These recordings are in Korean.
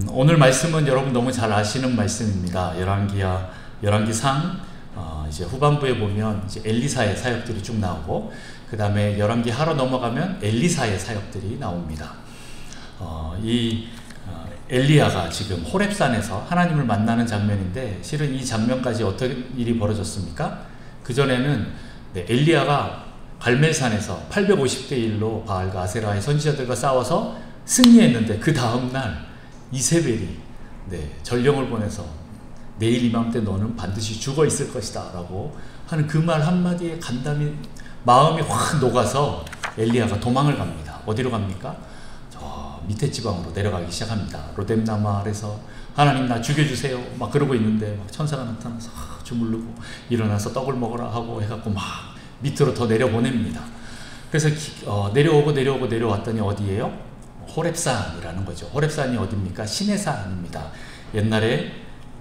오늘 말씀은 여러분 너무 잘 아시는 말씀입니다. 열왕기상 이제 후반부에 보면 이제 엘리사의 사역들이 쭉 나오고, 그 다음에 열왕기 하로 넘어가면 엘리사의 사역들이 나옵니다. 엘리야가 지금 호렙산에서 하나님을 만나는 장면인데, 실은 이 장면까지 어떤 일이 벌어졌습니까? 그전에는 엘리야가 갈멜산에서 850대 1로 바알과 아세라의 선지자들과 싸워서 승리했는데, 그 다음날 이세벨이 전령을 보내서 내일 이맘때 너는 반드시 죽어 있을 것이다 라고 하는 그 말 한마디에 간담이 마음이 확 녹아서 엘리야가 도망을 갑니다. 어디로 갑니까? 저 밑에 지방으로 내려가기 시작합니다. 로뎀나무 아래서 하나님 나 죽여주세요 막 그러고 있는데, 막 천사가 나타나서 주물르고 일어나서 떡을 먹으라 하고 해갖고 막 밑으로 더 내려보냅니다. 그래서 내려왔더니 어디예요? 호렙산이라는 거죠. 호렙산이 어디입니까? 신의 산입니다. 옛날에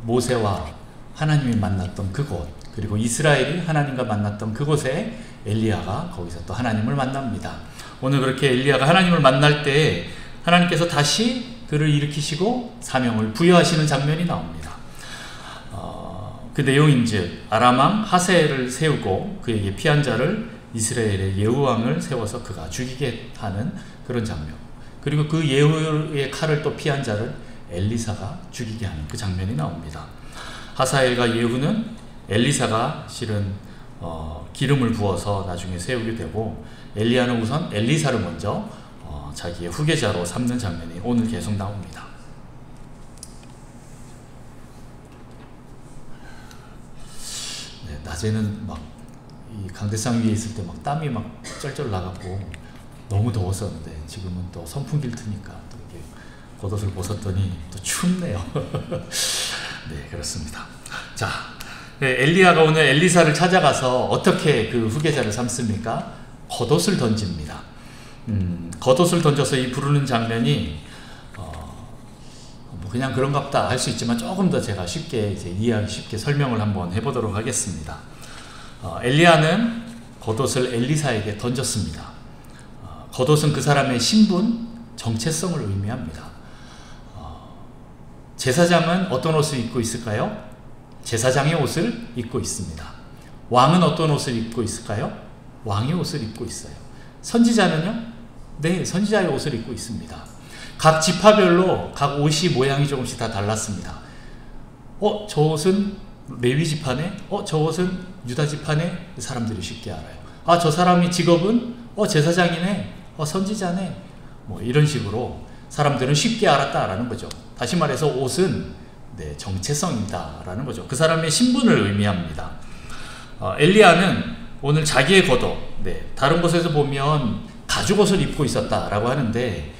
모세와 하나님이 만났던 그곳, 그리고 이스라엘이 하나님과 만났던 그곳에 엘리야가 거기서 또 하나님을 만납니다. 오늘 그렇게 엘리야가 하나님을 만날 때 하나님께서 다시 그를 일으키시고 사명을 부여하시는 장면이 나옵니다. 그 내용인즉 아람 왕 하세엘을 세우고 그에게 피한 자를 이스라엘의 예후왕을 세워서 그가 죽이게 하는 그런 장면, 그리고 그 예후의 칼을 또 피한 자를 엘리사가 죽이게 하는 그 장면이 나옵니다. 하사엘과 예후는 엘리사가 실은 기름을 부어서 나중에 세우게 되고, 엘리야는 우선 엘리사를 먼저 자기의 후계자로 삼는 장면이 오늘 계속 나옵니다. 낮에는 막 이 강대상 위에 있을 때 막 땀이 막 쩔쩔 나갖고 너무 더웠었는데, 지금은 또 선풍기를 트니까 또 이렇게 겉옷을 벗었더니 또 춥네요. 네, 그렇습니다. 자, 엘리야가 오늘 엘리사를 찾아가서 어떻게 그 후계자를 삼습니까? 겉옷을 던집니다. 겉옷을 던져서 이 부르는 장면이 뭐 그냥 그런갑다 할 수 있지만, 조금 더 제가 쉽게 이해하기 쉽게 설명을 한번 해보도록 하겠습니다. 엘리야는 겉옷을 엘리사에게 던졌습니다. 겉옷은 그 사람의 신분, 정체성을 의미합니다. 제사장은 어떤 옷을 입고 있을까요? 제사장의 옷을 입고 있습니다. 왕은 어떤 옷을 입고 있을까요? 왕의 옷을 입고 있어요. 선지자는요? 네, 선지자의 옷을 입고 있습니다. 각 지파별로 각 옷이 모양이 조금씩 다 달랐습니다. 저 옷은 레위 지파네? 저 옷은 유다 지파네? 사람들이 쉽게 알아요. 저 사람이 직업은 제사장이네? 선지자네? 뭐 이런 식으로 사람들은 쉽게 알았다라는 거죠. 다시 말해서 옷은 정체성이다 라는 거죠. 그 사람의 신분을 의미합니다. 엘리야는 오늘 자기의 겉옷, 다른 곳에서 보면 가죽옷을 입고 있었다라고 하는데,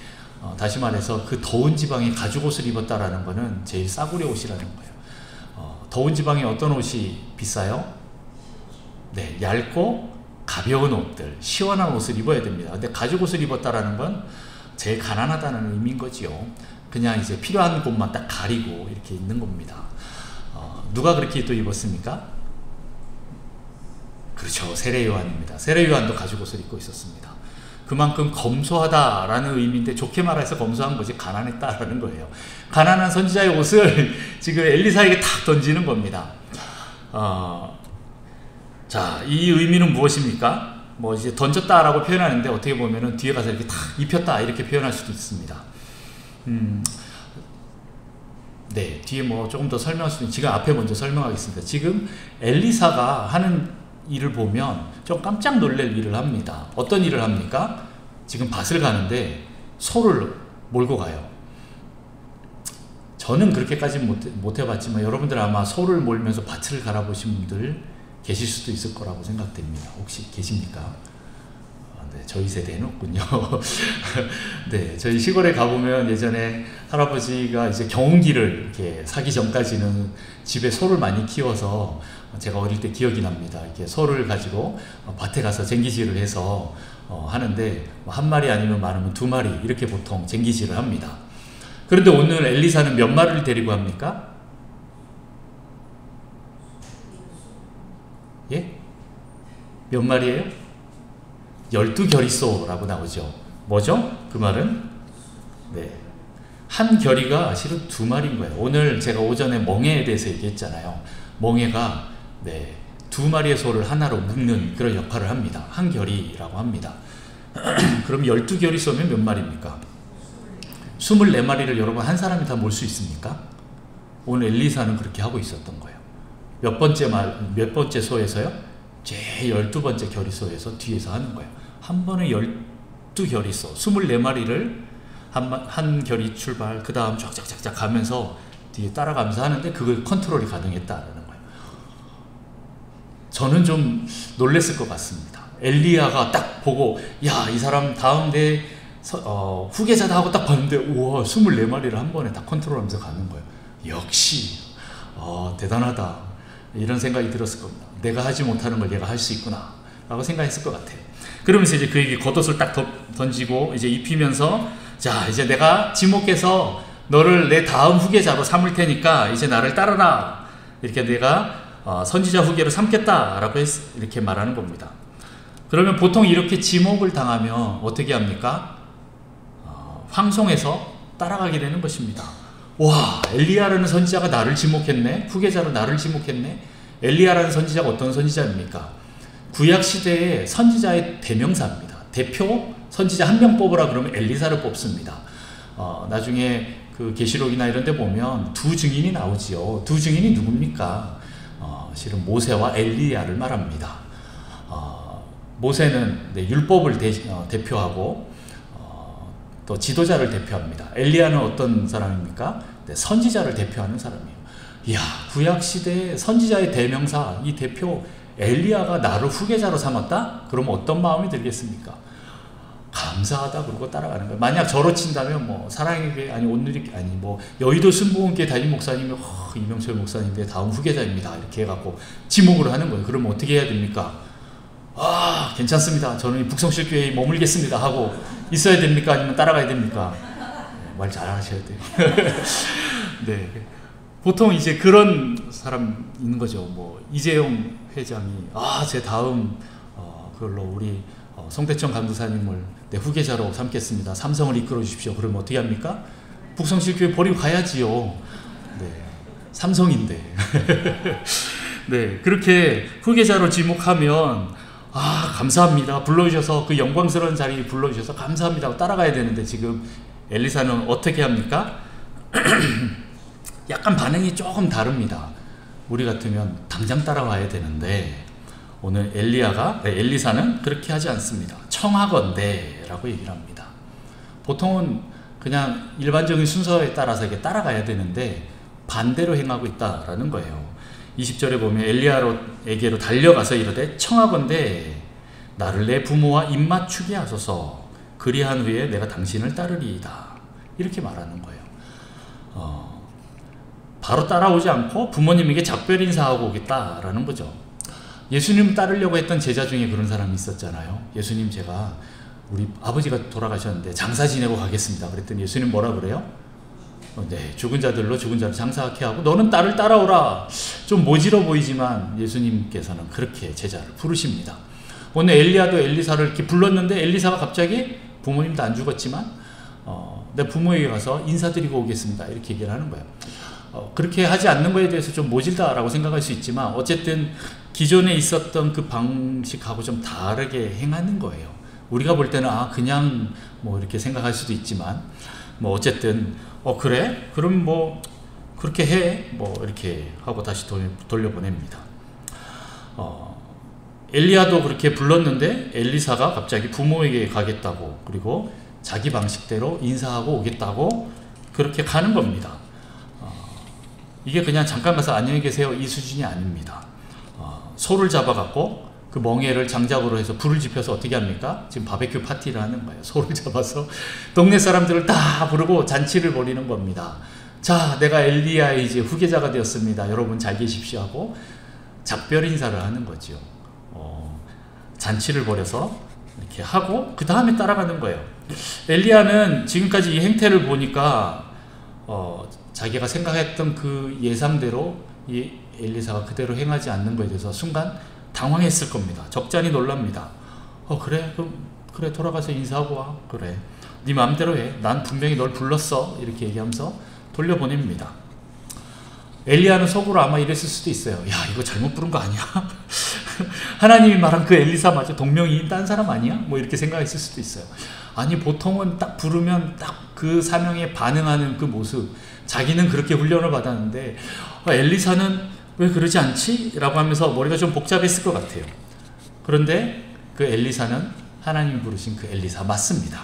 다시 말해서 그 더운 지방에 가죽옷을 입었다라는 것은 제일 싸구려 옷이라는 거예요. 더운 지방에 어떤 옷이 비싸요? 얇고 가벼운 옷들, 시원한 옷을 입어야 됩니다. 근데 가죽옷을 입었다라는 건 제일 가난하다는 의미인 거지요. 그냥 이제 필요한 곳만 딱 가리고 이렇게 있는 겁니다. 누가 그렇게 또 입었습니까? 그렇죠, 세례 요한입니다. 세례 요한도 가죽옷을 입고 있었습니다. 그만큼 검소하다라는 의미인데, 좋게 말해서 검소한 것이 가난했다라는 거예요. 가난한 선지자의 옷을 지금 엘리사에게 탁 던지는 겁니다. 자, 이 의미는 무엇입니까? 뭐 이제 던졌다라고 표현하는데, 어떻게 보면은 뒤에 가서 이렇게 탁 입혔다 이렇게 표현할 수도 있습니다. 뒤에 뭐 조금 더 설명할 수도 있는데, 지금 앞에 먼저 설명하겠습니다. 지금 엘리사가 하는 일을 보면 좀 깜짝 놀랄 일을 합니다. 어떤 일을 합니까? 지금 밭을 가는데 소를 몰고 가요. 저는 그렇게까지 못 해봤지만, 여러분들 아마 소를 몰면서 밭을 갈아보신 분들 계실 수도 있을 거라고 생각됩니다. 혹시 계십니까? 저희 세대는 없군요. 저희 시골에 가보면 예전에 할아버지가 이제 경운기를 이렇게 사기 전까지는 집에 소를 많이 키워서, 제가 어릴 때 기억이 납니다. 이렇게 소를 가지고 밭에 가서 쟁기질을 해서 하는데, 한 마리 아니면 많으면 두 마리 이렇게 보통 쟁기질을 합니다. 그런데 오늘 엘리사는 몇 마리를 데리고 합니까? 예? 몇 마리예요? 12겨리소라고 나오죠. 뭐죠? 그 말은? 한 결의가 실은 두 마리인 거예요. 오늘 제가 오전에 멍에에 대해서 얘기했잖아요. 멍에가 네, 두 마리의 소를 하나로 묶는 그런 역할을 합니다. 한 결의라고 합니다. 그럼 12결이 쏘면 몇 마리입니까? 24마리를 여러분 한 사람이 다 몰 수 있습니까? 오늘 엘리사는 그렇게 하고 있었던 거예요. 몇 번째 소에서요? 제 12번째 결의소에서 뒤에서 하는 거예요. 한 번에 12결의소, 24마리를 한 결의 출발, 그 다음 쫙쫙쫙쫙 가면서 뒤에 따라가면서 하는데 그걸 컨트롤이 가능했다라는 거예요. 저는 좀 놀랬을 것 같습니다. 엘리야가 딱 보고, 야, 이 사람 다음 내 후계자다 하고 딱 봤는데, 우와, 24마리를 한 번에 다 컨트롤하면서 가는 거예요. 역시, 대단하다. 이런 생각이 들었을 겁니다. 내가 하지 못하는 걸 얘가 할 수 있구나. 라고 생각했을 것 같아요. 그러면서 이제 그에게 겉옷을 딱 던지고, 이제 입히면서, 자, 이제 내가 지목해서 너를 내 다음 후계자로 삼을 테니까 이제 나를 따르라. 이렇게 내가 선지자 후계로 삼겠다라고 이렇게 말하는 겁니다. 그러면 보통 이렇게 지목을 당하면 어떻게 합니까? 황송해서 따라가게 되는 것입니다. 와, 엘리야라는 선지자가 나를 지목했네? 후계자로 나를 지목했네? 엘리야라는 선지자가 어떤 선지자입니까? 구약시대의 선지자의 대명사입니다. 대표 선지자 한 명 뽑으라 그러면 엘리사를 뽑습니다. 나중에 그 계시록이나 이런 데 보면 두 증인이 나오지요. 두 증인이 누굽니까? 실은 모세와 엘리야를 말합니다. 모세는 율법을 대표하고 또 지도자를 대표합니다. 엘리야는 어떤 사람입니까? 선지자를 대표하는 사람이에요. 이야, 구약시대의 선지자의 대명사, 이 대표 엘리야가 나를 후계자로 삼았다? 그러면 어떤 마음이 들겠습니까? 감사하다 그러고 따라가는 거예요. 만약 저로 친다면 뭐 사랑의 교회 아니 온누리 아니 뭐 여의도 순복음교회 담임 목사님이 이명철 목사님의 다음 후계자입니다. 이렇게 해갖고 지목을 하는 거예요. 그러면 어떻게 해야 됩니까? 아, 괜찮습니다. 저는 북성실교회에 머물겠습니다 하고 있어야 됩니까? 아니면 따라가야 됩니까? 말 잘하셔야 돼요. 네. 보통 이제 그런 사람 있는 거죠. 뭐 이재용 회장이 제 다음 그걸로 우리 송대천 감독사님을 내 후계자로 삼겠습니다. 삼성을 이끌어 주십시오. 그러면 어떻게 합니까? 북성실교회 버리고 가야지요. 네. 삼성인데. 네. 그렇게 후계자로 지목하면 감사합니다. 불러주셔서 그 영광스러운 자리에 불러주셔서 감사합니다 하고 따라가야 되는데 지금 엘리사는 어떻게 합니까? 약간 반응이 조금 다릅니다. 우리 같으면 당장 따라와야 되는데 오늘 엘리사는 그렇게 하지 않습니다. 청하건대 라고 얘기를 합니다. 보통은 그냥 일반적인 순서에 따라서 이게 따라가야 되는데 반대로 행하고 있다라는 거예요. 20절에 보면 엘리야에게로 달려가서 이르되 청하건대 나를 내 부모와 입맞추게 하소서 그리한 후에 내가 당신을 따르리이다. 이렇게 말하는 거예요. 바로 따라오지 않고 부모님에게 작별 인사하고 오겠다라는 거죠. 예수님 따르려고 했던 제자 중에 그런 사람이 있었잖아요. 예수님, 제가 우리 아버지가 돌아가셨는데 장사 지내고 가겠습니다. 그랬더니 예수님 뭐라 그래요? 네, 죽은 자들로 죽은 자를 장사하게 하고 너는 나를 따라오라. 좀 모질어 보이지만 예수님께서는 그렇게 제자를 부르십니다. 오늘 엘리야도 엘리사를 이렇게 불렀는데 엘리사가 갑자기 부모님도 안 죽었지만 내 부모에게 가서 인사드리고 오겠습니다. 이렇게 얘기를 하는 거예요. 그렇게 하지 않는 거에 대해서 좀 모질다라고 생각할 수 있지만 어쨌든 기존에 있었던 그 방식하고 좀 다르게 행하는 거예요. 우리가 볼 때는 그냥 뭐 이렇게 생각할 수도 있지만 뭐 어쨌든 그래? 그럼 뭐 그렇게 해? 뭐 이렇게 하고 다시 돌려보냅니다. 엘리야도 그렇게 불렀는데 엘리사가 갑자기 부모에게 가겠다고 그리고 자기 방식대로 인사하고 오겠다고 그렇게 가는 겁니다. 이게 그냥 잠깐 가서 안녕히 계세요 이 수준이 아닙니다. 소를 잡아갖고 그 멍에를 장작으로 해서 불을 지펴서 어떻게 합니까? 지금 바베큐 파티를 하는 거예요. 소를 잡아서 동네 사람들을 다 부르고 잔치를 벌이는 겁니다. 자, 내가 엘리야의 이제 후계자가 되었습니다. 여러분 잘 계십시오 하고 작별 인사를 하는 거죠. 잔치를 벌여서 이렇게 하고 그 다음에 따라가는 거예요. 엘리야는 지금까지 이 행태를 보니까 자기가 생각했던 그 예상대로 이 엘리사가 그대로 행하지 않는 것에 대해서 순간 당황했을 겁니다. 적잖이 놀랍니다. 그래? 그럼 그래 돌아가서 인사하고 와. 그래. 네 마음대로 해. 난 분명히 널 불렀어. 이렇게 얘기하면서 돌려보냅니다. 엘리야는 속으로 아마 이랬을 수도 있어요. 야, 이거 잘못 부른 거 아니야? 하나님이 말한 그 엘리사 맞아? 동명이인 딴 사람 아니야? 뭐 이렇게 생각했을 수도 있어요. 아니, 보통은 딱 부르면 딱 그 사명에 반응하는 그 모습, 자기는 그렇게 훈련을 받았는데 엘리사는 왜 그러지 않지? 라고 하면서 머리가 좀 복잡했을 것 같아요. 그런데 그 엘리사는 하나님이 부르신 그 엘리사 맞습니다.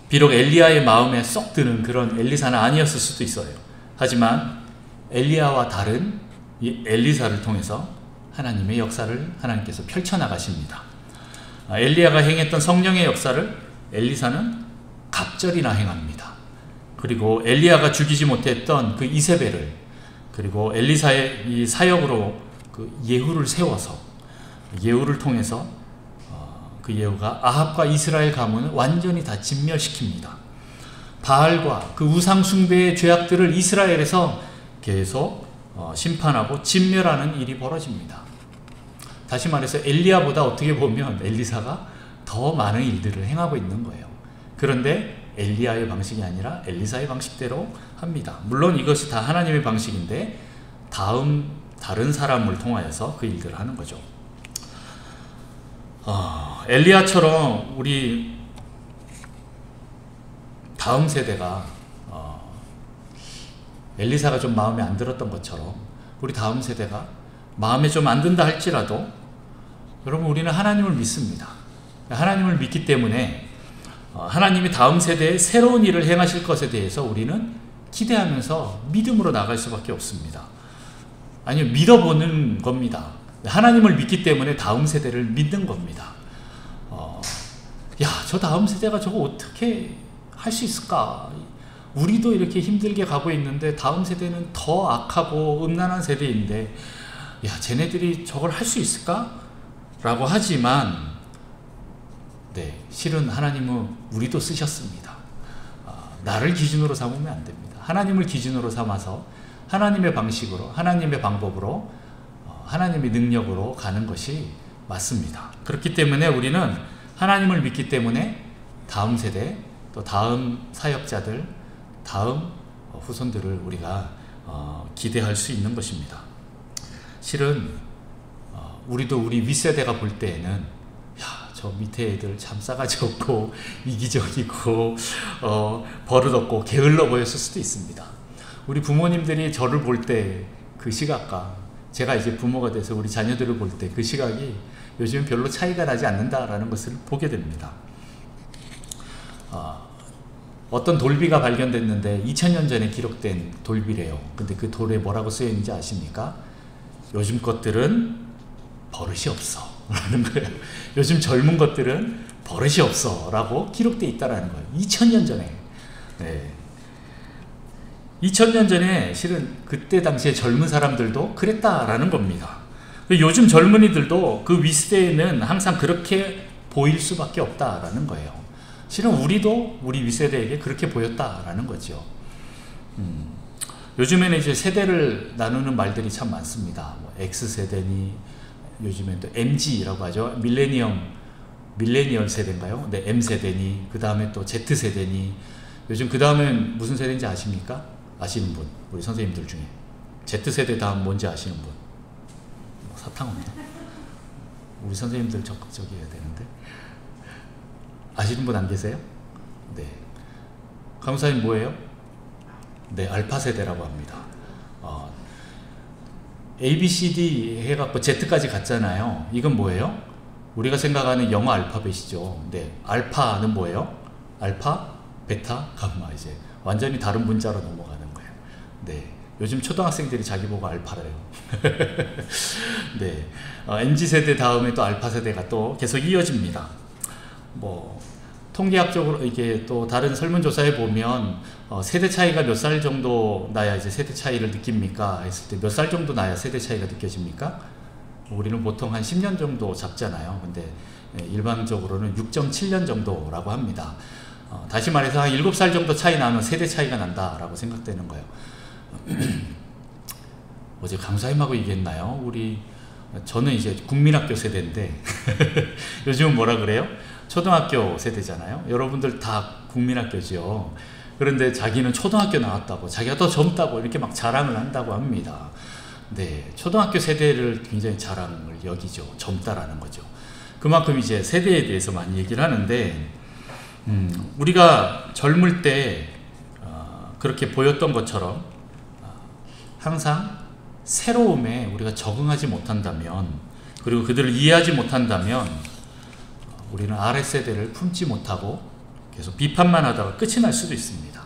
비록 엘리야의 마음에 쏙 드는 그런 엘리사는 아니었을 수도 있어요. 하지만 엘리야와 다른 이 엘리사를 통해서 하나님의 역사를 하나님께서 펼쳐나가십니다. 엘리야가 행했던 성령의 역사를 엘리사는 갑절이나 행합니다. 그리고 엘리야가 죽이지 못했던 그 이세벨을, 그리고 엘리사의 이 사역으로 그 예후를 세워서 예후를 통해서 그 예후가 아합과 이스라엘 가문을 완전히 다 진멸시킵니다. 바알과 그 우상 숭배의 죄악들을 이스라엘에서 계속 심판하고 진멸하는 일이 벌어집니다. 다시 말해서 엘리야보다 어떻게 보면 엘리사가 더 많은 일들을 행하고 있는 거예요. 그런데 엘리야의 방식이 아니라 엘리사의 방식대로 합니다. 물론 이것이 다 하나님의 방식인데 다른 사람을 통하여서 그 일들을 하는 거죠. 엘리야처럼 우리 다음 세대가 엘리사가 좀 마음에 안 들었던 것처럼 우리 다음 세대가 마음에 좀 안 든다 할지라도 여러분, 우리는 하나님을 믿습니다. 하나님을 믿기 때문에 하나님이 다음 세대에 새로운 일을 행하실 것에 대해서 우리는 기대하면서 믿음으로 나갈 수밖에 없습니다. 아니요, 믿어보는 겁니다. 하나님을 믿기 때문에 다음 세대를 믿는 겁니다. 야, 저 다음 세대가 저거 어떻게 할 수 있을까? 우리도 이렇게 힘들게 가고 있는데 다음 세대는 더 악하고 음란한 세대인데, 야, 쟤네들이 저걸 할 수 있을까? 라고 하지만, 네, 실은 하나님은 우리도 쓰셨습니다. 나를 기준으로 삼으면 안 됩니다. 하나님을 기준으로 삼아서 하나님의 방식으로, 하나님의 방법으로, 하나님의 능력으로 가는 것이 맞습니다. 그렇기 때문에 우리는 하나님을 믿기 때문에 다음 세대, 또 다음 사역자들, 다음 후손들을 우리가 기대할 수 있는 것입니다. 실은 우리도 우리 윗세대가 볼 때에는, 야, 저 밑에 애들 참 싸가지 없고 이기적이고 버릇없고 게을러 보였을 수도 있습니다. 우리 부모님들이 저를 볼 때 그 시각과 제가 이제 부모가 돼서 우리 자녀들을 볼 때 그 시각이 요즘 별로 차이가 나지 않는다라는 것을 보게 됩니다. 어떤 돌비가 발견됐는데 2000년 전에 기록된 돌비래요. 근데 그 돌에 뭐라고 쓰여 있는지 아십니까? 요즘 것들은 버릇이 없어 라는 거예요. 요즘 젊은 것들은 버릇이 없어 라고 기록되어 있다는 거예요. 2000년 전에. 네. 2000년 전에 실은 그때 당시에 젊은 사람들도 그랬다라는 겁니다. 요즘 젊은이들도 그 윗세대에는 항상 그렇게 보일 수밖에 없다라는 거예요. 실은 우리도 우리 윗세대에게 그렇게 보였다라는 거죠. 요즘에는 이제 세대를 나누는 말들이 참 많습니다. 뭐 X세대니, 요즘엔 또 MG라고 하죠. 밀레니얼 세대인가요? 네, M세대니, 그 다음에 또 Z세대니, 요즘 그 다음엔 무슨 세대인지 아십니까? 아시는 분, 우리 선생님들 중에 Z세대 다음 뭔지 아시는 분? 사탕 없나? 우리 선생님들 적극적이어야 되는데. 아시는 분 안 계세요? 네. 강사님 뭐예요? 네, 알파 세대라고 합니다. A, B, C, D 해갖고 Z까지 갔잖아요. 이건 뭐예요? 우리가 생각하는 영어 알파벳이죠. 네, 알파는 뭐예요? 알파, 베타, 감마. 이제 완전히 다른 문자로 넘어가는 거예요. 네, 요즘 초등학생들이 자기 보고 알파래요. 네, MZ 세대 다음에 또 알파 세대가 또 계속 이어집니다. 뭐 통계학적으로 이게 또 다른 설문조사에 보면 세대 차이가 몇 살 정도 나야 이제 세대 차이를 느낍니까? 했을 때 몇 살 정도 나야 세대 차이가 느껴집니까? 우리는 보통 한 10년 정도 잡잖아요. 근데 일반적으로는 6.7년 정도라고 합니다. 다시 말해서 한 7살 정도 차이 나면 세대 차이가 난다라고 생각되는 거예요. 어제 강사님하고 얘기했나요? 저는 이제 국민학교 세대인데 요즘은 뭐라 그래요? 초등학교 세대잖아요. 여러분들 다 국민학교죠. 그런데 자기는 초등학교 나왔다고, 자기가 더 젊다고 이렇게 막 자랑을 한다고 합니다. 네, 초등학교 세대를 굉장히 자랑을 여기죠. 젊다라는 거죠. 그만큼 이제 세대에 대해서 많이 얘기를 하는데, 우리가 젊을 때 그렇게 보였던 것처럼 항상 새로움에 우리가 적응하지 못한다면, 그리고 그들을 이해하지 못한다면 우리는 아랫세대를 품지 못하고 계속 비판만 하다가 끝이 날 수도 있습니다.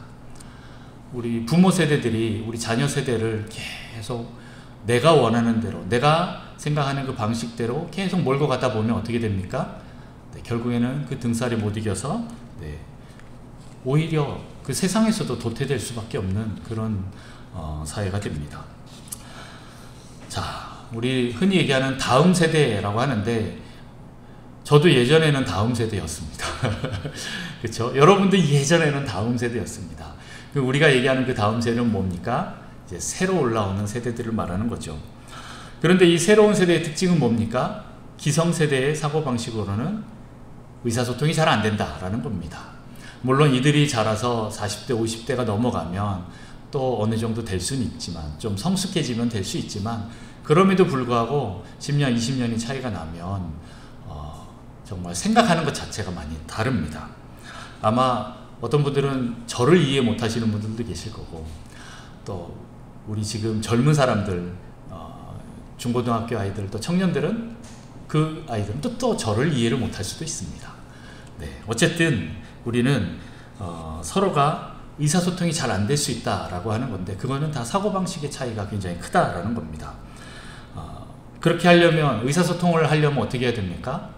우리 부모 세대들이 우리 자녀 세대를 계속 내가 원하는 대로, 내가 생각하는 그 방식대로 계속 몰고 가다 보면 어떻게 됩니까? 네, 결국에는 그 등살이 못 이겨서 네, 오히려 그 세상에서도 도태될 수밖에 없는 그런 사회가 됩니다. 자, 우리 흔히 얘기하는 다음 세대라고 하는데, 저도 예전에는 다음 세대였습니다. 그렇죠? 여러분도 예전에는 다음 세대였습니다. 우리가 얘기하는 그 다음 세대는 뭡니까? 이제 새로 올라오는 세대들을 말하는 거죠. 그런데 이 새로운 세대의 특징은 뭡니까? 기성세대의 사고방식으로는 의사소통이 잘 안 된다라는 겁니다. 물론 이들이 자라서 40대, 50대가 넘어가면 또 어느 정도 될 수는 있지만, 좀 성숙해지면 될 수 있지만, 그럼에도 불구하고 10년, 20년이 차이가 나면 정말 생각하는 것 자체가 많이 다릅니다. 아마 어떤 분들은 저를 이해 못 하시는 분들도 계실 거고, 또 우리 지금 젊은 사람들, 중고등학교 아이들, 또 청년들은 그 아이들은 또 저를 이해를 못 할 수도 있습니다. 네, 어쨌든 우리는 서로가 의사소통이 잘 안 될 수 있다라고 하는 건데, 그거는 다 사고방식의 차이가 굉장히 크다라는 겁니다. 그렇게 하려면, 의사소통을 하려면 어떻게 해야 됩니까?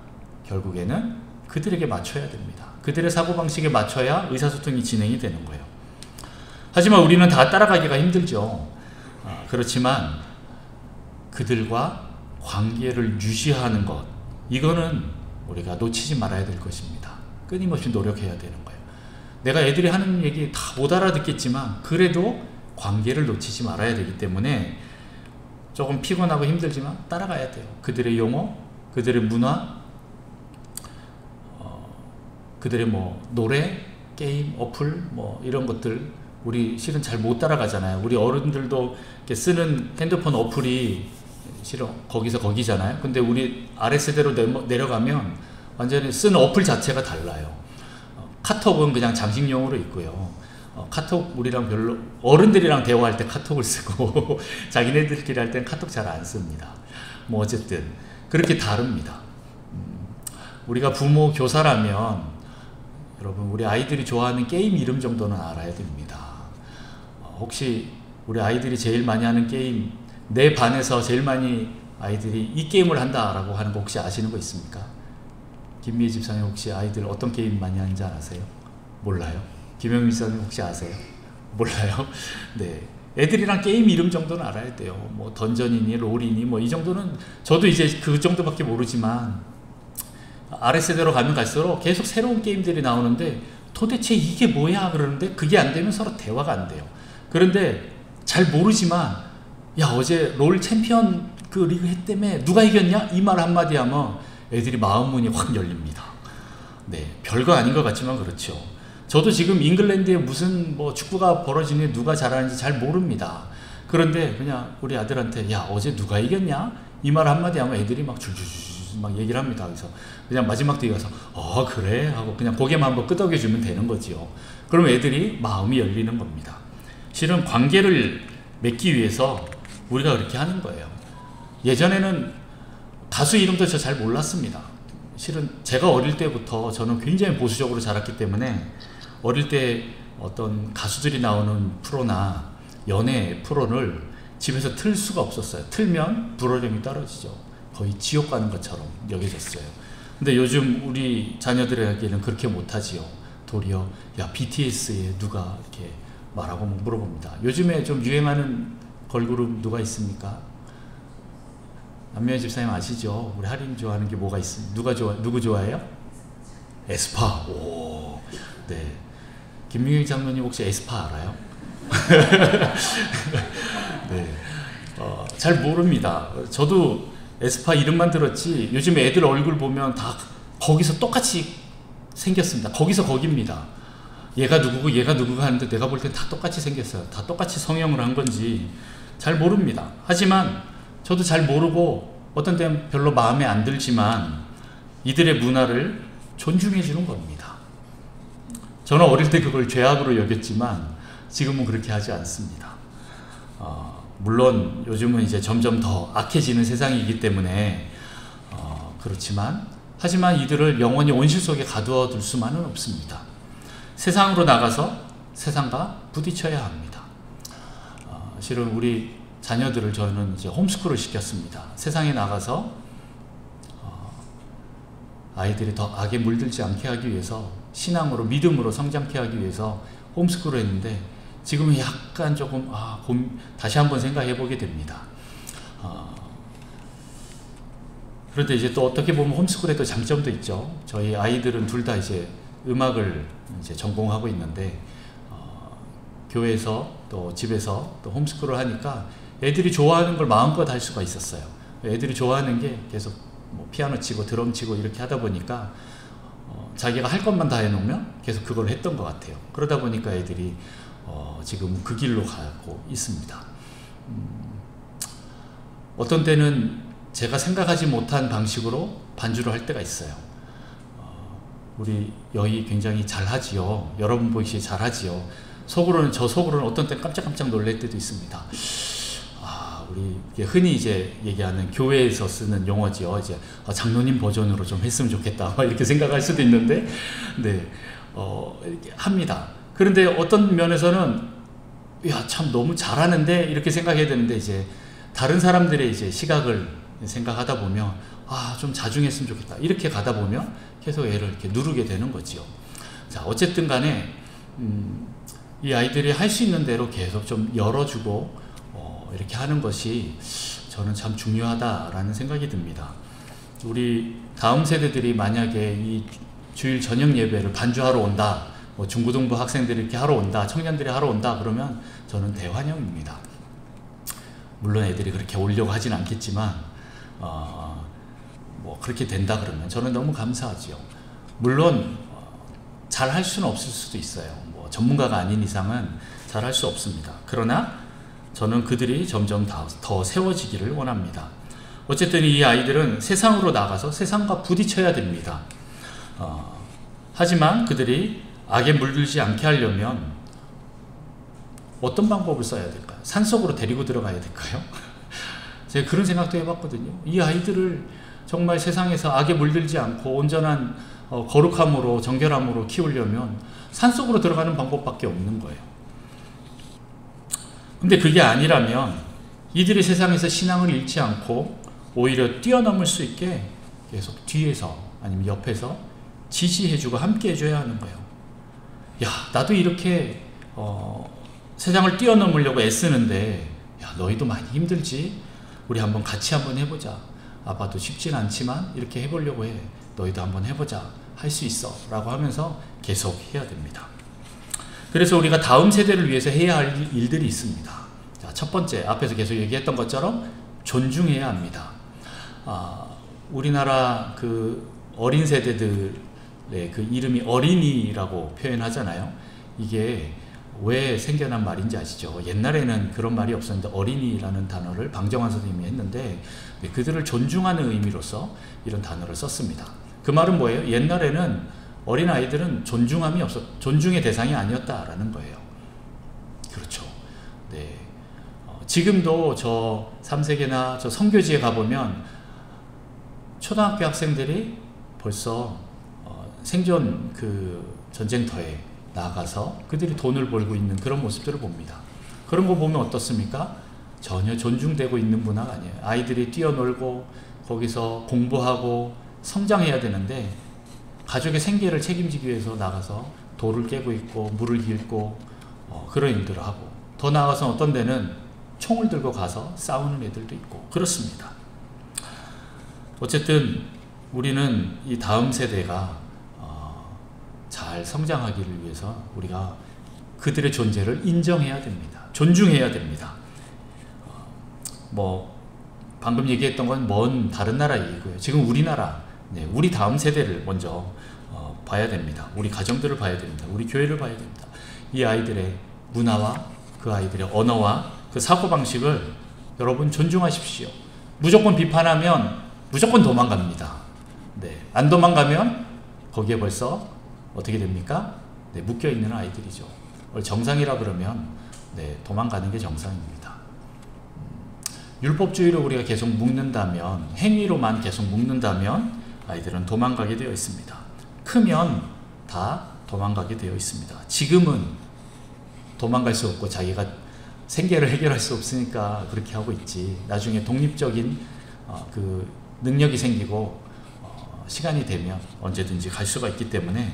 결국에는 그들에게 맞춰야 됩니다. 그들의 사고방식에 맞춰야 의사소통이 진행이 되는 거예요. 하지만 우리는 다 따라가기가 힘들죠. 그렇지만 그들과 관계를 유지하는 것, 이거는 우리가 놓치지 말아야 될 것입니다. 끊임없이 노력해야 되는 거예요. 내가 애들이 하는 얘기 다 못 알아듣겠지만 그래도 관계를 놓치지 말아야 되기 때문에 조금 피곤하고 힘들지만 따라가야 돼요. 그들의 용어, 그들의 문화, 그들의 뭐 노래, 게임, 어플 뭐 이런 것들 우리 실은 잘 못 따라가잖아요. 우리 어른들도 이렇게 쓰는 핸드폰 어플이 실은 거기서 거기잖아요. 근데 우리 아랫세대로 내려가면 완전히 쓰는 어플 자체가 달라요. 카톡은 그냥 장식용으로 있고요. 카톡 우리랑 별로, 어른들이랑 대화할 때 카톡을 쓰고 자기네들끼리 할 땐 카톡 잘 안 씁니다. 뭐 어쨌든 그렇게 다릅니다. 우리가 부모, 교사라면 여러분 우리 아이들이 좋아하는 게임 이름 정도는 알아야 됩니다. 혹시 우리 아이들이 제일 많이 하는 게임, 내 반에서 제일 많이 아이들이 이 게임을 한다라고 하는 거 혹시 아시는 거 있습니까? 김미애 집사님 혹시 아이들 어떤 게임 많이 하는지 아세요? 몰라요? 김영민 집사님 혹시 아세요? 몰라요? 네, 애들이랑 게임 이름 정도는 알아야 돼요. 뭐 던전이니 롤이니 뭐 이 정도는, 저도 이제 그 정도밖에 모르지만 아랫세대로 가면 갈수록 계속 새로운 게임들이 나오는데 도대체 이게 뭐야 그러는데 그게 안 되면 서로 대화가 안 돼요. 그런데 잘 모르지만 야 어제 롤 챔피언 그 리그 했다며 누가 이겼냐? 이 말 한마디 하면 애들이 마음 문이 확 열립니다. 네, 별거 아닌 것 같지만 그렇죠. 저도 지금 잉글랜드에 무슨 뭐 축구가 벌어지니 누가 잘하는지 잘 모릅니다. 그런데 그냥 우리 아들한테 야 어제 누가 이겼냐? 이 말 한마디 하면 애들이 막 줄줄줄 막 얘기를 합니다. 그래서 그냥 마지막 뒤에 가서 그래? 하고 그냥 고개만 한번 끄덕여주면 되는 거지요. 그러면 애들이 마음이 열리는 겁니다. 실은 관계를 맺기 위해서 우리가 그렇게 하는 거예요. 예전에는 가수 이름도 저 잘 몰랐습니다. 실은 제가 어릴 때부터 저는 굉장히 보수적으로 자랐기 때문에 어릴 때 어떤 가수들이 나오는 프로나 연애 프로를 집에서 틀 수가 없었어요. 틀면 불호령이 떨어지죠. 거의 지옥 가는 것처럼 여겨졌어요. 근데 요즘 우리 자녀들에게는 그렇게 못하지요. 도리어 야 BTS에 누가 이렇게 말하고 물어봅니다. 요즘에 좀 유행하는 걸그룹 누가 있습니까? 안미연 집사님 아시죠? 우리 할인 좋아하는 게 뭐가 있습니까? 누구 좋아해요? 에스파. 오, 네. 김민경 장로님 혹시 에스파 알아요? 네. 잘 모릅니다. 저도 에스파 이름만 들었지 요즘 애들 얼굴 보면 다 거기서 똑같이 생겼습니다. 거기서 거기입니다. 얘가 누구고 얘가 누구가 하는데 내가 볼 땐 다 똑같이 생겼어요. 다 똑같이 성형을 한 건지 잘 모릅니다. 하지만 저도 잘 모르고 어떤 때는 별로 마음에 안 들지만 이들의 문화를 존중해 주는 겁니다. 저는 어릴 때 그걸 죄악으로 여겼지만 지금은 그렇게 하지 않습니다. 물론 요즘은 이제 점점 더 악해지는 세상이기 때문에 그렇지만 하지만 이들을 영원히 온실 속에 가두어 둘 수만은 없습니다. 세상으로 나가서 세상과 부딪혀야 합니다. 실은 우리 자녀들을 저는 이제 홈스쿨을 시켰습니다. 세상에 나가서 아이들이 더 악에 물들지 않게 하기 위해서 신앙으로 믿음으로 성장케 하기 위해서 홈스쿨을 했는데 지금은 약간 조금 다시 한번 생각해 보게 됩니다. 그런데 이제 또 어떻게 보면 홈스쿨에도 장점도 있죠. 저희 아이들은 둘 다 이제 음악을 이제 전공하고 있는데 교회에서 또 집에서 또 홈스쿨을 하니까 애들이 좋아하는 걸 마음껏 할 수가 있었어요. 애들이 좋아하는 게 계속 뭐 피아노 치고 드럼 치고 이렇게 하다 보니까 자기가 할 것만 다 해놓으면 계속 그걸 했던 것 같아요. 그러다 보니까 애들이 지금 그 길로 가고 있습니다. 어떤 때는 제가 생각하지 못한 방식으로 반주를 할 때가 있어요. 우리 여희 굉장히 잘하지요. 여러분 보시기에 잘하지요. 속으로는 어떤 때 깜짝깜짝 놀랄 때도 있습니다. 우리 흔히 이제 얘기하는 교회에서 쓰는 용어지요. 이제 장로님 버전으로 좀 했으면 좋겠다 이렇게 생각할 수도 있는데, 네, 이렇게 합니다. 그런데 어떤 면에서는 참 너무 잘하는데 이렇게 생각해야 되는데 이제 다른 사람들의 이제 시각을 생각하다 보면 좀 자중했으면 좋겠다 이렇게 가다 보면 계속 애를 이렇게 누르게 되는 거지요. 자, 어쨌든 간에 이 아이들이 할 수 있는 대로 계속 좀 열어주고 이렇게 하는 것이 저는 참 중요하다라는 생각이 듭니다. 우리 다음 세대들이 만약에 이 주일 저녁 예배를 반주하러 온다, 뭐 중고등부 학생들이 이렇게 하러 온다, 청년들이 하러 온다 그러면 저는 대환영입니다. 물론 애들이 그렇게 오려고 하진 않겠지만 뭐 그렇게 된다 그러면 저는 너무 감사하지요. 물론 잘 할 수는 없을 수도 있어요. 뭐 전문가가 아닌 이상은 잘 할 수 없습니다. 그러나 저는 그들이 점점 더 세워지기를 원합니다. 어쨌든 이 아이들은 세상으로 나가서 세상과 부딪혀야 됩니다. 하지만 그들이 악에 물들지 않게 하려면 어떤 방법을 써야 될까요? 산속으로 데리고 들어가야 될까요? 제가 그런 생각도 해봤거든요. 이 아이들을 정말 세상에서 악에 물들지 않고 온전한 거룩함으로 정결함으로 키우려면 산속으로 들어가는 방법밖에 없는 거예요. 근데 그게 아니라면 이들이 세상에서 신앙을 잃지 않고 오히려 뛰어넘을 수 있게 계속 뒤에서 아니면 옆에서 지지해주고 함께 해줘야 하는 거예요. 야, 나도 이렇게 세상을 뛰어넘으려고 애쓰는데 야, 너희도 많이 힘들지? 우리 한번 같이 한번 해보자. 아빠도 쉽진 않지만 이렇게 해보려고 해. 너희도 한번 해보자. 할 수 있어. 라고 하면서 계속 해야 됩니다. 그래서 우리가 다음 세대를 위해서 해야 할 일들이 있습니다. 자, 첫 번째, 앞에서 계속 얘기했던 것처럼 존중해야 합니다. 우리나라 그 어린 세대들의 그 이름이 어린이라고 표현하잖아요. 이게 왜 생겨난 말인지 아시죠? 옛날에는 그런 말이 없었는데 어린이라는 단어를 방정환 선생님이 했는데 그들을 존중하는 의미로서 이런 단어를 썼습니다. 그 말은 뭐예요? 옛날에는 어린아이들은 존중의 대상이 아니었다라는 거예요. 그렇죠. 네. 지금도 저 3세계나 저 선교지에 가보면 초등학교 학생들이 벌써 생존 그 전쟁터에 나가서 그들이 돈을 벌고 있는 그런 모습들을 봅니다. 그런 거 보면 어떻습니까? 전혀 존중되고 있는 문화가 아니에요. 아이들이 뛰어놀고 거기서 공부하고 성장해야 되는데 가족의 생계를 책임지기 위해서 나가서 돌을 깨고 있고 물을 깃고 그런 일들을 하고 더 나아가서 어떤 데는 총을 들고 가서 싸우는 애들도 있고 그렇습니다. 어쨌든 우리는 이 다음 세대가 잘 성장하기를 위해서 우리가 그들의 존재를 인정해야 됩니다. 존중해야 됩니다. 뭐 방금 얘기했던 건 먼 다른 나라 얘기고요. 지금 우리나라, 우리 다음 세대를 먼저 봐야 됩니다. 우리 가정들을 봐야 됩니다. 우리 교회를 봐야 됩니다. 이 아이들의 문화와 그 아이들의 언어와 그 사고방식을 여러분 존중하십시오. 무조건 비판하면 무조건 도망갑니다. 네, 안 도망가면 거기에 벌써 어떻게 됩니까? 네, 묶여있는 아이들이죠. 정상이라 그러면 네, 도망가는 게 정상입니다. 율법주의로 우리가 계속 묶는다면, 행위로만 계속 묶는다면 아이들은 도망가게 되어 있습니다. 크면 다 도망가게 되어 있습니다. 지금은 도망갈 수 없고 자기가 생계를 해결할 수 없으니까 그렇게 하고 있지, 나중에 독립적인 그 능력이 생기고 시간이 되면 언제든지 갈 수가 있기 때문에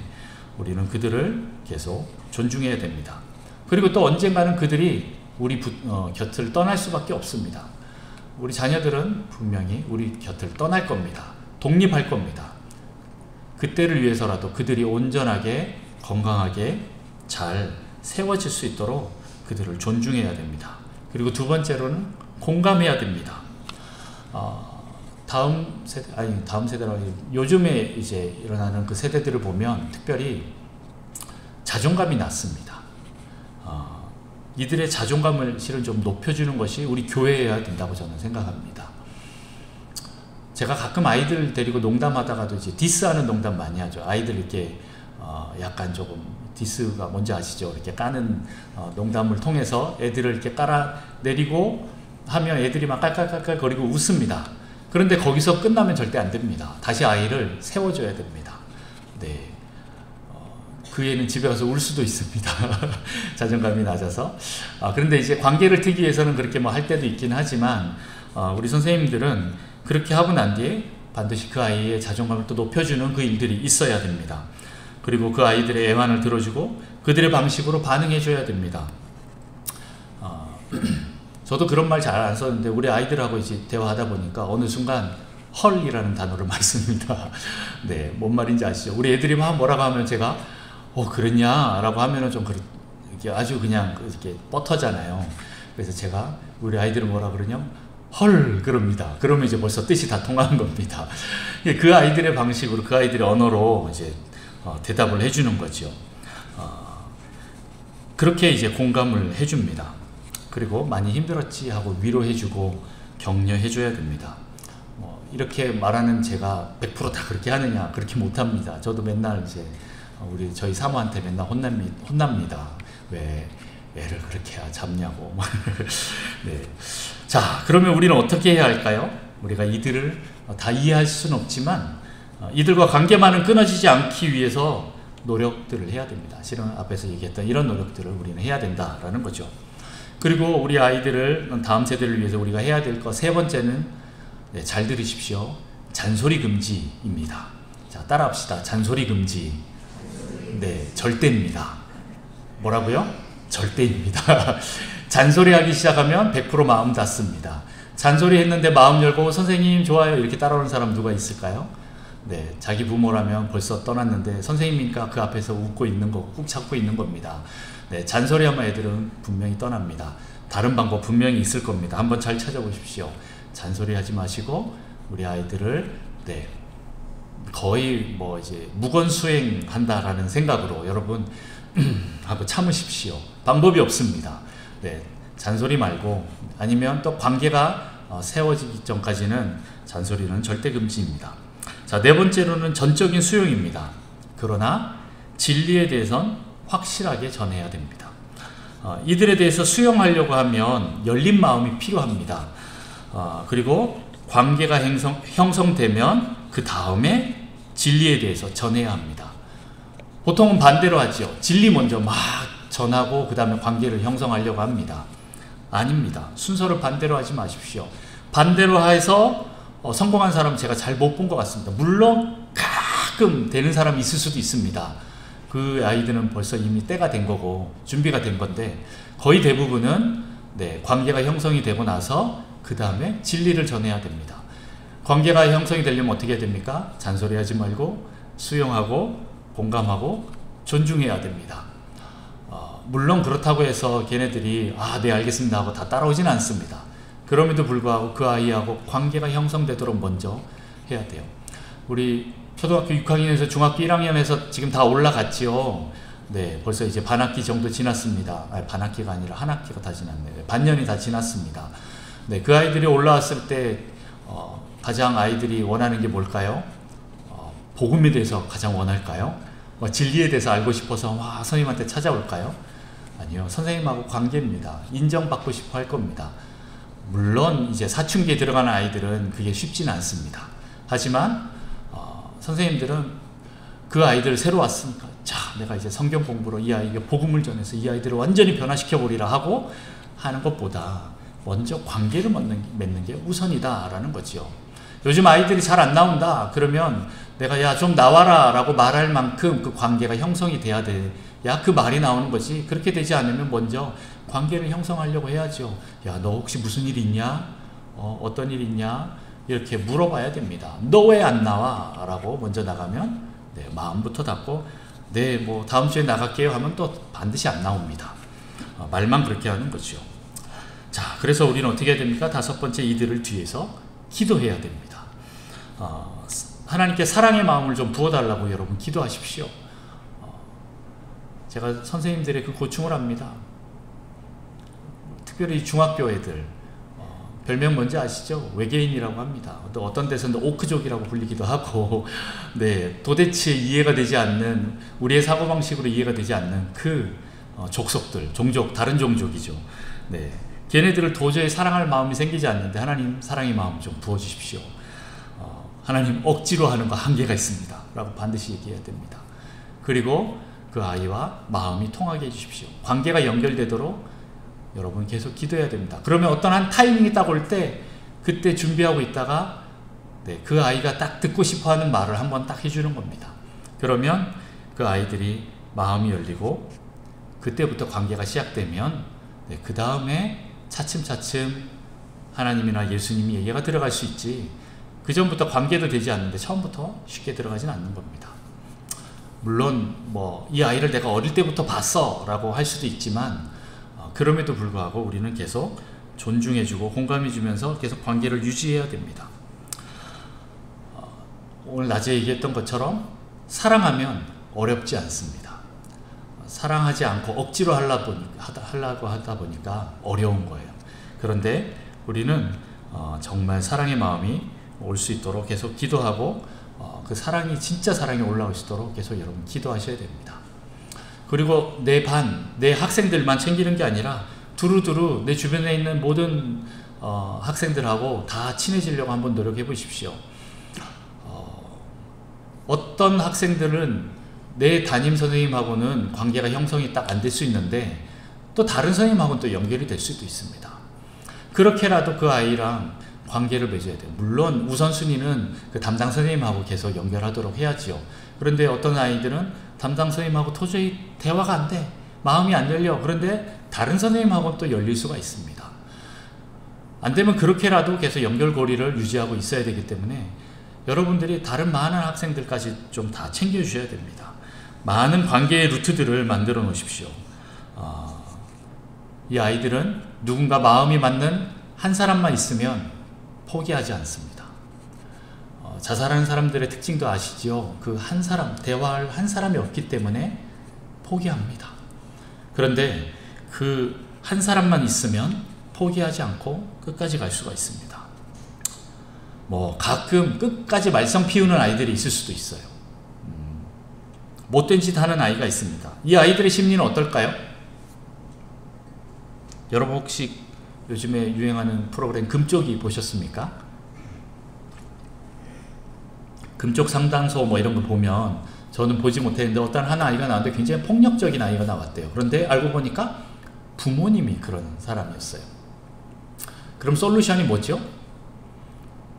우리는 그들을 계속 존중해야 됩니다. 그리고 또 언젠가는 그들이 우리 곁을 떠날 수밖에 없습니다. 우리 자녀들은 분명히 우리 곁을 떠날 겁니다. 독립할 겁니다. 그때를 위해서라도 그들이 온전하게 건강하게 잘 세워질 수 있도록 그들을 존중해야 됩니다. 그리고 두 번째로는 공감해야 됩니다. 다음 세대라고 요즘에 이제 일어나는 그 세대들을 보면 특별히 자존감이 낮습니다. 이들의 자존감을 실은 좀 높여주는 것이 우리 교회여야 된다고 저는 생각합니다. 제가 가끔 아이들 데리고 농담하다가도 이제 디스하는 농담 많이 하죠. 아이들 이렇게 약간 조금 디스가 뭔지 아시죠? 이렇게 까는 농담을 통해서 애들을 이렇게 깔아내리고 하면 애들이 막 깔깔깔깔 거리고 웃습니다. 그런데 거기서 끝나면 절대 안 됩니다. 다시 아이를 세워줘야 됩니다. 네. 그 애는 집에 가서 울 수도 있습니다. 자존감이 낮아서. 그런데 이제 관계를 트기 위해서는 그렇게 뭐 할 때도 있긴 하지만, 우리 선생님들은 그렇게 하고 난 뒤에 반드시 그 아이의 자존감을 또 높여주는 그 일들이 있어야 됩니다. 그리고 그 아이들의 애환을 들어주고 그들의 방식으로 반응해줘야 됩니다. 저도 그런 말 잘 안 썼는데 우리 아이들하고 이제 대화하다 보니까 어느 순간 헐이라는 단어를 많이 씁니다. 네, 뭔 말인지 아시죠? 우리 애들이 막 뭐라고 하면 제가 그랬냐? 라고 하면은 좀 이렇게 아주 그냥 이렇게 뻗어잖아요. 그래서 제가 우리 아이들은 뭐라 그러냐면 헐 그럽니다. 그러면 이제 벌써 뜻이 다 통하는 겁니다. 그 아이들의 방식으로 그 아이들의 언어로 이제 대답을 해주는 거죠. 그렇게 이제 공감을 해줍니다. 그리고 많이 힘들었지 하고 위로해주고 격려해줘야 됩니다. 이렇게 말하는 제가 100% 다 그렇게 하느냐? 그렇게 못합니다. 저도 맨날 이제 저희 사모한테 맨날 혼납니다. 왜 애를 그렇게 잡냐고. 네. 자, 그러면 우리는 어떻게 해야 할까요? 우리가 이들을 다 이해할 수는 없지만 이들과 관계만은 끊어지지 않기 위해서 노력들을 해야 됩니다. 실은 앞에서 얘기했던 이런 노력들을 우리는 해야 된다라는 거죠. 그리고 우리 아이들을 다음 세대를 위해서 우리가 해야 될 것 세 번째는 잘 들으십시오. 잔소리 금지입니다. 자, 따라합시다. 잔소리 금지. 네, 절대입니다. 뭐라고요? 절대입니다. 잔소리하기 시작하면 100% 마음 닫습니다. 잔소리 했는데 마음 열고 선생님 좋아요 이렇게 따라오는 사람 누가 있을까요? 네, 자기 부모라면 벌써 떠났는데 선생님이니까 그 앞에서 웃고 있는 거, 꾹 참고 있는 겁니다. 네, 잔소리하면 애들은 분명히 떠납니다. 다른 방법 분명히 있을 겁니다. 한번 잘 찾아보십시오. 잔소리하지 마시고 우리 아이들을 거의 뭐 이제 무건수행한다라는 생각으로 여러분 하고 참으십시오. 방법이 없습니다. 네, 잔소리 말고 아니면 또 관계가 세워지기 전까지는 잔소리는 절대 금지입니다. 자, 네 번째로는 전적인 수용입니다. 그러나 진리에 대해선 확실하게 전해야 됩니다. 이들에 대해서 수용하려고 하면 열린 마음이 필요합니다. 그리고 관계가 형성되면 그 다음에 진리에 대해서 전해야 합니다. 보통은 반대로 하죠. 진리 먼저 막 전하고 그 다음에 관계를 형성하려고 합니다. 아닙니다. 순서를 반대로 하지 마십시오. 반대로 해서 성공한 사람 제가 잘 못 본 것 같습니다. 물론 가끔 되는 사람이 있을 수도 있습니다. 그 아이들은 벌써 이미 때가 된 거고 준비가 된 건데 거의 대부분은 관계가 형성이 되고 나서 그 다음에 진리를 전해야 됩니다. 관계가 형성이 되려면 어떻게 해야 됩니까? 잔소리하지 말고 수용하고 공감하고 존중해야 됩니다. 물론 그렇다고 해서 걔네들이 네 알겠습니다 하고 다 따라오진 않습니다. 그럼에도 불구하고 그 아이하고 관계가 형성되도록 먼저 해야 돼요. 우리 초등학교 6학년에서 중학교 1학년에서 지금 다 올라갔지요. 네, 벌써 이제 반학기 정도 지났습니다. 아니, 반학기가 아니라 한 학기가 다 지났네. 반년이 다 지났습니다. 네, 그 아이들이 올라왔을 때 가장 아이들이 원하는 게 뭘까요? 복음에 대해서 가장 원할까요? 진리에 대해서 알고 싶어서 선생님한테 찾아올까요? 아니요, 선생님하고 관계입니다. 인정받고 싶어 할 겁니다. 물론 이제 사춘기에 들어가는 아이들은 그게 쉽지는 않습니다. 하지만 선생님들은 그 아이들 새로 왔으니까 자, 내가 이제 성경 공부로 이 아이에게 복음을 전해서 이 아이들을 완전히 변화시켜 보리라 하고 하는 것보다 먼저 관계를 맺는 게 우선이다 라는 거지요. 요즘 아이들이 잘 안 나온다 그러면 내가 야 좀 나와라 라고 말할 만큼 그 관계가 형성이 돼야 돼야 그 말이 나오는 거지. 그렇게 되지 않으면 먼저 관계를 형성하려고 해야죠. 야, 너 혹시 무슨 일 있냐? 어떤 일 있냐? 이렇게 물어봐야 됩니다. 너 왜 안 나와? 라고 먼저 나가면 네, 마음부터 닫고 네, 뭐 다음 주에 나갈게요 하면 또 반드시 안 나옵니다. 말만 그렇게 하는 거죠. 자, 그래서 우리는 어떻게 해야 됩니까? 다섯 번째, 이들을 뒤에서 기도해야 됩니다. 하나님께 사랑의 마음을 좀 부어달라고 여러분 기도하십시오. 제가 선생님들의 그 고충을 압니다. 특별히 중학교 애들 별명 뭔지 아시죠? 외계인이라고 합니다. 또 어떤 데서는 오크족이라고 불리기도 하고 네, 도대체 이해가 되지 않는 우리의 사고방식으로 이해가 되지 않는 그 족속들, 종족, 다른 종족이죠. 네, 걔네들을 도저히 사랑할 마음이 생기지 않는데 하나님 사랑의 마음 좀 부어주십시오. 하나님 억지로 하는 거 한계가 있습니다 라고 반드시 얘기해야 됩니다. 그리고 그 아이와 마음이 통하게 해주십시오. 관계가 연결되도록 여러분 계속 기도해야 됩니다. 그러면 어떤 한 타이밍이 딱 올 때 그때 준비하고 있다가 네, 그 아이가 딱 듣고 싶어하는 말을 한번 딱 해주는 겁니다. 그러면 그 아이들이 마음이 열리고 그때부터 관계가 시작되면 네, 그 다음에 차츰차츰 하나님이나 예수님이 얘기가 들어갈 수 있지 그 전부터 관계도 되지 않는데 처음부터 쉽게 들어가진 않는 겁니다. 물론 뭐 이 아이를 내가 어릴 때부터 봤어 라고 할 수도 있지만 그럼에도 불구하고 우리는 계속 존중해주고 공감해주면서 계속 관계를 유지해야 됩니다. 오늘 낮에 얘기했던 것처럼 사랑하면 어렵지 않습니다. 사랑하지 않고 억지로 하려고 하다 보니까 어려운 거예요. 그런데 우리는 정말 사랑의 마음이 올 수 있도록 계속 기도하고 그 사랑이 진짜 사랑이 올라올 수 있도록 계속 여러분 기도하셔야 됩니다. 그리고 내 반, 내 학생들만 챙기는 게 아니라 두루두루 내 주변에 있는 모든 학생들하고 다 친해지려고 한번 노력해 보십시오. 어떤 학생들은 내 담임 선생님하고는 관계가 형성이 딱 안 될 수 있는데 또 다른 선생님하고는 또 연결이 될 수도 있습니다. 그렇게라도 그 아이랑 관계를 맺어야 돼요. 물론 우선순위는 그 담당 선생님하고 계속 연결하도록 해야지요. 그런데 어떤 아이들은 담당 선생님하고 도저히 대화가 안 돼. 마음이 안 열려. 그런데 다른 선생님하고 또 열릴 수가 있습니다. 안 되면 그렇게라도 계속 연결고리를 유지하고 있어야 되기 때문에 여러분들이 다른 많은 학생들까지 좀 다 챙겨주셔야 됩니다. 많은 관계의 루트들을 만들어 놓으십시오. 이 아이들은 누군가 마음이 맞는 한 사람만 있으면 포기하지 않습니다. 자살하는 사람들의 특징도 아시지요? 그 한 사람, 대화할 한 사람이 없기 때문에 포기합니다. 그런데 그 한 사람만 있으면 포기하지 않고 끝까지 갈 수가 있습니다. 뭐 가끔 끝까지 말썽 피우는 아이들이 있을 수도 있어요. 못된 짓 하는 아이가 있습니다. 이 아이들의 심리는 어떨까요? 여러분 혹시 요즘에 유행하는 프로그램 금쪽이 보셨습니까? 금쪽 상담소 뭐 이런 거 보면 저는 보지 못했는데 어떤 한 아이가 나왔는데 굉장히 폭력적인 아이가 나왔대요. 그런데 알고 보니까 부모님이 그런 사람이었어요. 그럼 솔루션이 뭐죠?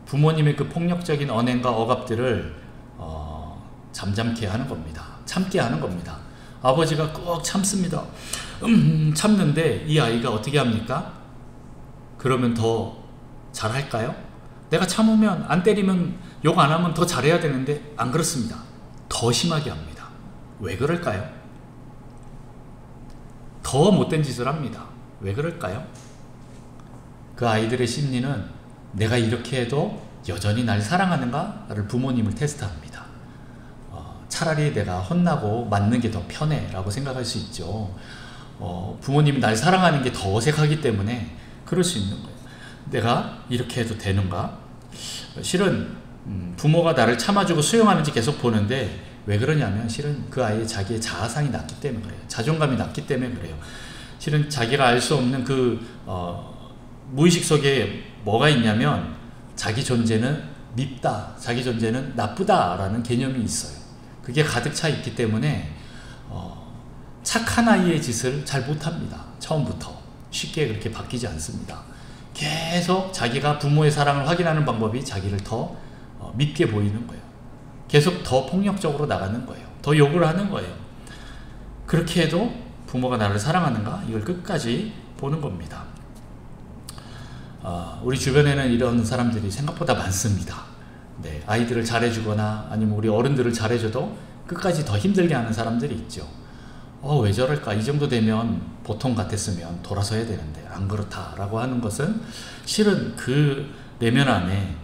부모님의 그 폭력적인 언행과 억압들을 잠잠케 하는 겁니다. 참게 하는 겁니다. 아버지가 꼭 참습니다. 참는데 이 아이가 어떻게 합니까? 그러면 더 잘할까요? 내가 참으면 안 때리면 욕 안 하면 더 잘해야 되는데 안 그렇습니다. 더 심하게 합니다. 왜 그럴까요? 더 못된 짓을 합니다. 왜 그럴까요? 그 아이들의 심리는 내가 이렇게 해도 여전히 날 사랑하는가를 부모님을 테스트합니다. 차라리 내가 혼나고 맞는 게 더 편해 라고 생각할 수 있죠. 부모님이 날 사랑하는 게 더 어색하기 때문에 그럴 수 있는 거예요. 내가 이렇게 해도 되는가? 실은 부모가 나를 참아주고 수용하는지 계속 보는데 왜 그러냐면 실은 그 아이의 자기의 자아상이 낮기 때문에 그래요. 자존감이 낮기 때문에 그래요. 실은 자기가 알 수 없는 그 무의식 속에 뭐가 있냐면 자기 존재는 밉다, 자기 존재는 나쁘다 라는 개념이 있어요. 그게 가득 차 있기 때문에 착한 아이의 짓을 잘 못합니다. 처음부터 쉽게 그렇게 바뀌지 않습니다. 계속 자기가 부모의 사랑을 확인하는 방법이 자기를 더 밉게 보이는 거예요. 계속 더 폭력적으로 나가는 거예요. 더 욕을 하는 거예요. 그렇게 해도 부모가 나를 사랑하는가? 이걸 끝까지 보는 겁니다. 우리 주변에는 이런 사람들이 생각보다 많습니다. 네, 아이들을 잘해주거나 아니면 우리 어른들을 잘해줘도 끝까지 더 힘들게 하는 사람들이 있죠. 왜 저럴까? 이 정도 되면 보통 같았으면 돌아서야 되는데 안 그렇다라고 하는 것은 실은 그 내면 안에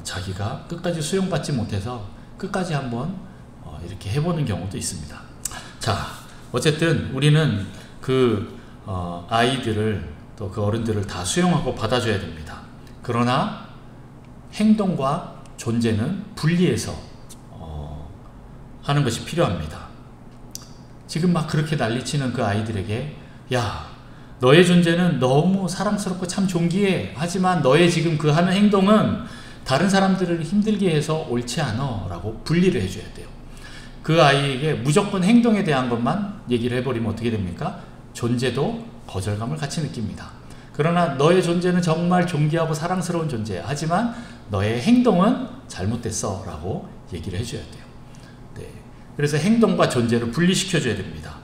자기가 끝까지 수용받지 못해서 끝까지 한번 이렇게 해보는 경우도 있습니다. 자, 어쨌든 우리는 그 아이들을 또 그 어른들을 다 수용하고 받아줘야 됩니다. 그러나 행동과 존재는 분리해서 하는 것이 필요합니다. 지금 막 그렇게 난리치는 그 아이들에게 야, 너의 존재는 너무 사랑스럽고 참 존귀해. 하지만 너의 지금 그 하는 행동은 다른 사람들을 힘들게 해서 옳지 않아 라고 분리를 해줘야 돼요. 그 아이에게 무조건 행동에 대한 것만 얘기를 해버리면 어떻게 됩니까? 존재도 거절감을 같이 느낍니다. 그러나 너의 존재는 정말 존귀하고 사랑스러운 존재야. 하지만 너의 행동은 잘못됐어 라고 얘기를 해줘야 돼요. 네. 그래서 행동과 존재를 분리시켜줘야 됩니다.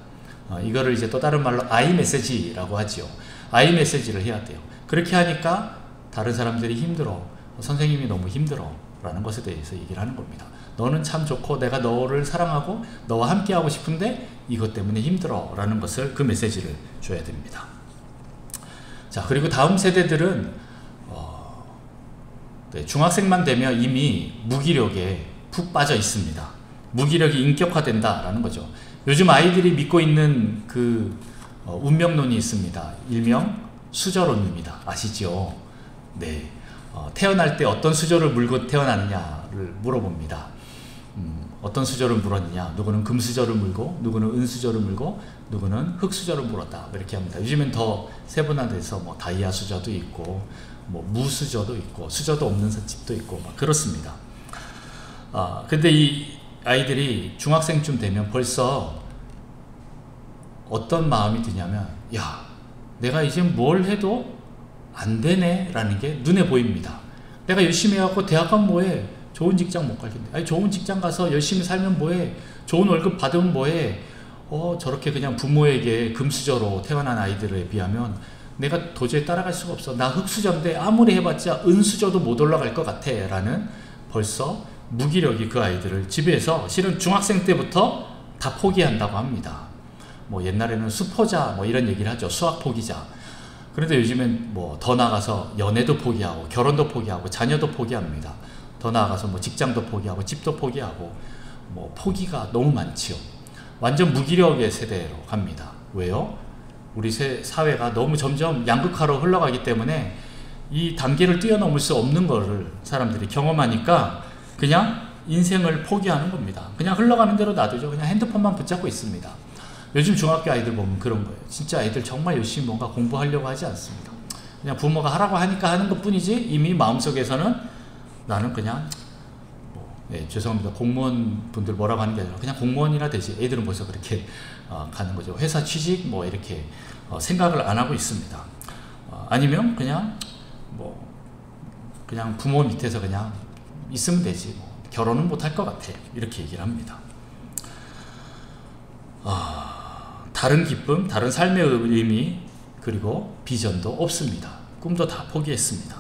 이거를 이제 또 다른 말로 I 메시지라고 하지요. I 메시지를 해야 돼요. 그렇게 하니까 다른 사람들이 힘들어. 선생님이 너무 힘들어. 라는 것에 대해서 얘기를 하는 겁니다. 너는 참 좋고 내가 너를 사랑하고 너와 함께 하고 싶은데 이것 때문에 힘들어. 라는 것을 그 메시지를 줘야 됩니다. 자, 그리고 다음 세대들은 중학생만 되면 이미 무기력에 푹 빠져 있습니다. 무기력이 인격화된다라는 거죠. 요즘 아이들이 믿고 있는 그 운명론이 있습니다. 일명 수저론입니다. 아시죠? 네. 태어날 때 어떤 수저를 물고 태어나느냐를 물어봅니다. 어떤 수저를 물었느냐? 누구는 금수저를 물고, 누구는 은수저를 물고, 누구는 흙수저를 물었다. 이렇게 합니다. 요즘엔 더 세분화돼서 뭐 다이아 수저도 있고, 뭐 무수저도 있고, 수저도 없는 집도 있고, 막 그렇습니다. 근데 이 아이들이 중학생쯤 되면 벌써 어떤 마음이 드냐면, 야, 내가 이제 뭘 해도 안 되네 라는 게 눈에 보입니다. 내가 열심히 해갖고 대학 가면 뭐해? 좋은 직장 못 가겠네. 아니, 좋은 직장 가서 열심히 살면 뭐해? 좋은 월급 받으면 뭐해? 저렇게 그냥 부모에게 금수저로 태어난 아이들에 비하면 내가 도저히 따라갈 수가 없어. 나 흙수저인데 아무리 해봤자 은수저도 못 올라갈 것 같아 라는 벌써 무기력이 그 아이들을 지배해서 실은 중학생 때부터 다 포기한다고 합니다. 뭐 옛날에는 수포자 뭐 이런 얘기를 하죠. 수학 포기자. 그런데 요즘엔 뭐 더 나아가서 연애도 포기하고 결혼도 포기하고 자녀도 포기합니다. 더 나아가서 뭐 직장도 포기하고 집도 포기하고 뭐 포기가 너무 많지요. 완전 무기력의 세대로 갑니다. 왜요? 우리 사회가 너무 점점 양극화로 흘러가기 때문에 이 단계를 뛰어넘을 수 없는 거를 사람들이 경험하니까 그냥 인생을 포기하는 겁니다. 그냥 흘러가는 대로 놔두죠. 그냥 핸드폰만 붙잡고 있습니다. 요즘 중학교 아이들 보면 그런 거예요. 진짜 애들 정말 열심히 뭔가 공부하려고 하지 않습니다. 그냥 부모가 하라고 하니까 하는 것 뿐이지 이미 마음속에서는 나는 그냥 죄송합니다. 공무원 분들 뭐라고 하는 게 아니라 그냥 공무원이나 되지. 애들은 벌써 그렇게 가는 거죠. 회사 취직 뭐 이렇게 생각을 안 하고 있습니다. 아니면 그냥 그냥 부모 밑에서 그냥 있으면 되지. 뭐 결혼은 못할 것 같아. 이렇게 얘기를 합니다. 다른 기쁨, 다른 삶의 의미 그리고 비전도 없습니다. 꿈도 다 포기했습니다.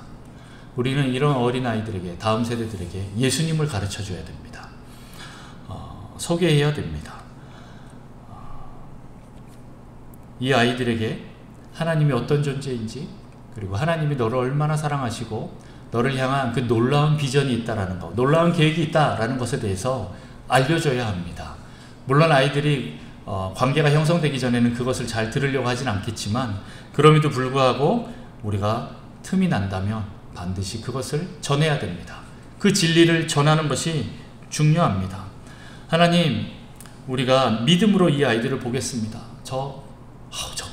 우리는 이런 어린아이들에게, 다음 세대들에게 예수님을 가르쳐 줘야 됩니다. 소개해야 됩니다. 이 아이들에게 하나님이 어떤 존재인지, 그리고 하나님이 너를 얼마나 사랑하시고 너를 향한 그 놀라운 비전이 있다라는 것, 놀라운 계획이 있다라는 것에 대해서 알려줘야 합니다. 물론 아이들이 관계가 형성되기 전에는 그것을 잘 들으려고 하진 않겠지만, 그럼에도 불구하고 우리가 틈이 난다면 반드시 그것을 전해야 됩니다. 그 진리를 전하는 것이 중요합니다. 하나님, 우리가 믿음으로 이 아이들을 보겠습니다. 저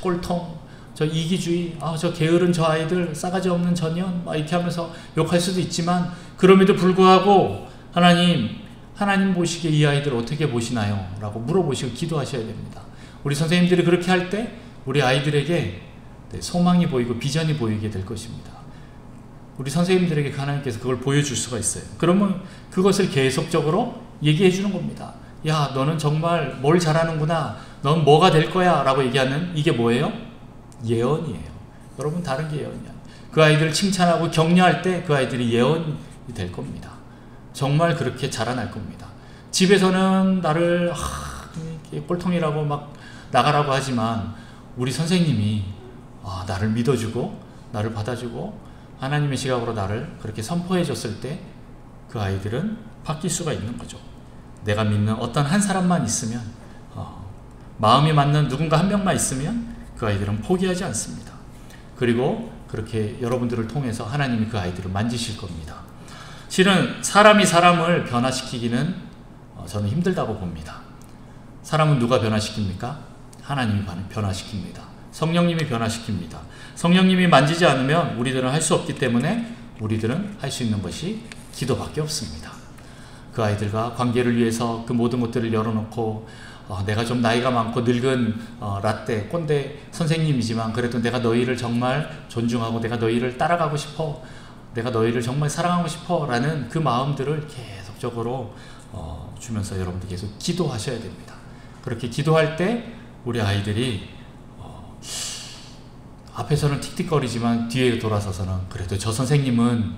꼴통, 저 이기주의, 저 게으른 저 아이들, 싸가지 없는 전현, 이렇게 하면서 욕할 수도 있지만, 그럼에도 불구하고 하나님 보시기에 이 아이들 어떻게 보시나요? 라고 물어보시고 기도하셔야 됩니다. 우리 선생님들이 그렇게 할 때 우리 아이들에게 소망이 보이고 비전이 보이게 될 것입니다. 우리 선생님들에게 하나님께서 그걸 보여줄 수가 있어요. 그러면 그것을 계속적으로 얘기해 주는 겁니다. 야, 너는 정말 뭘 잘하는구나. 넌 뭐가 될 거야. 라고 얘기하는, 이게 뭐예요? 예언이에요. 여러분, 다른 게 예언이야. 그 아이들을 칭찬하고 격려할 때 그 아이들이 예언이 될 겁니다. 정말 그렇게 자라날 겁니다. 집에서는 나를 꼴통이라고 막 나가라고 하지만, 우리 선생님이 나를 믿어주고 나를 받아주고 하나님의 시각으로 나를 그렇게 선포해 줬을 때 그 아이들은 바뀔 수가 있는 거죠. 내가 믿는 어떤 한 사람만 있으면, 마음이 맞는 누군가 한 명만 있으면 그 아이들은 포기하지 않습니다. 그리고 그렇게 여러분들을 통해서 하나님이 그 아이들을 만지실 겁니다. 실은 사람이 사람을 변화시키기는 저는 힘들다고 봅니다. 사람은 누가 변화시킵니까? 하나님이 변화시킵니다. 성령님이 변화시킵니다. 성령님이 만지지 않으면 우리들은 할 수 없기 때문에 우리들은 할 수 있는 것이 기도밖에 없습니다. 그 아이들과 관계를 위해서 그 모든 것들을 열어놓고, 내가 좀 나이가 많고 늙은 라떼 꼰대 선생님이지만 그래도 내가 너희를 정말 존중하고 내가 너희를 따라가고 싶어, 내가 너희를 정말 사랑하고 싶어 라는 그 마음들을 계속적으로 주면서 여러분들 계속 기도하셔야 됩니다. 그렇게 기도할 때 우리 아이들이 앞에서는 틱틱거리지만 뒤에 돌아서서는 그래도 저 선생님은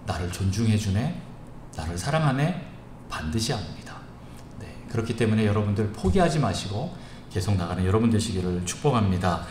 나를 존중해 주네, 나를 사랑하네, 반드시 합니다. 네, 그렇기 때문에 여러분들 포기하지 마시고 계속 나가는 여러분 되시기를 축복합니다.